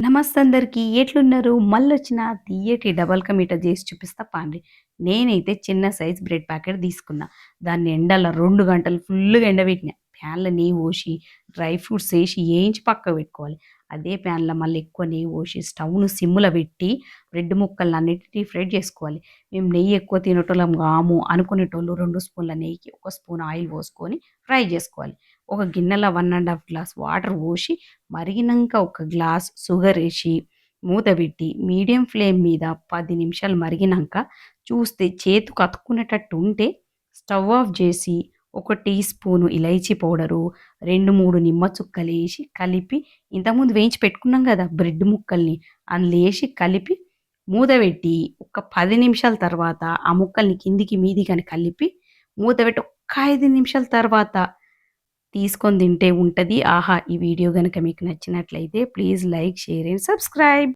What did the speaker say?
నమస్తే అందరికి. ఎట్లున్నారు? మళ్ళొచ్చిన తియ్యటి డబుల్ కా మీఠా జేసి చూపిస్తా పాండ్రి. నేనైతే చిన్న సైజ్ బ్రెడ్ ప్యాకెట్ తీసుకున్నా. దాన్ని ఎండల 2 గంటలు ఫుల్లుగా ఎండబెట్టినా. ప్యాన్‌లో నెయ్యి పోసి, డ్రై ఫ్రూట్స్ ఏసి ఏయించి పక్కకు పెట్టుకోవాలి. అదే ప్యాన్‌లో మళ్ళీ ఎక్కువ నెయ్యి పోసి, స్టవ్‌ను సిమ్‌లో పెట్టి, బ్రెడ్ ముక్కలన్నిటిని డీప్ ఫ్రై చేసుకోవాలి. మేము నెయ్యి ఎక్కువ తినేటోళ్ళం కాము అనుకునేటోళ్ళు 2 స్పూన్ల నెయ్యికి 1 స్పూన్ ఆయిల్ పోసుకొని ఫ్రై చేసుకోవాలి. ఒక గిన్నెలో 1 ½ గ్లాస్ వాటర్ పోసి మరిగినంక ఒక గ్లాస్ షుగరేసి మూత పెట్టి మీడియం ఫ్లేమ్ మీద 10 నిమిషాలు మరిగినంక చూస్తే చేతికి అతుక్కునేటట్టు ఉంటే స్టవ్ ఆఫ్ చేసి ఒక టీ స్పూను ఇలైచీ పౌడరు, 2, 3 నిమ్మ చుక్కలేసి కలిపి ఇంతకుముందు వేయించి పెట్టుకున్నాం కదా బ్రెడ్ ముక్కల్ని అందులో ఏసి కలిపి మూత పెట్టి ఒక 10 నిమిషాల తర్వాత ఆ ముక్కల్ని కిందికి మీదికని కలిపి మూత పెట్టి ఒక్క 5 నిమిషాల తర్వాత తీసుకొని తింటే ఉంటది. ఆహా! ఈ వీడియో గనుక మీకు నచ్చినట్లయితే please like, share and subscribe.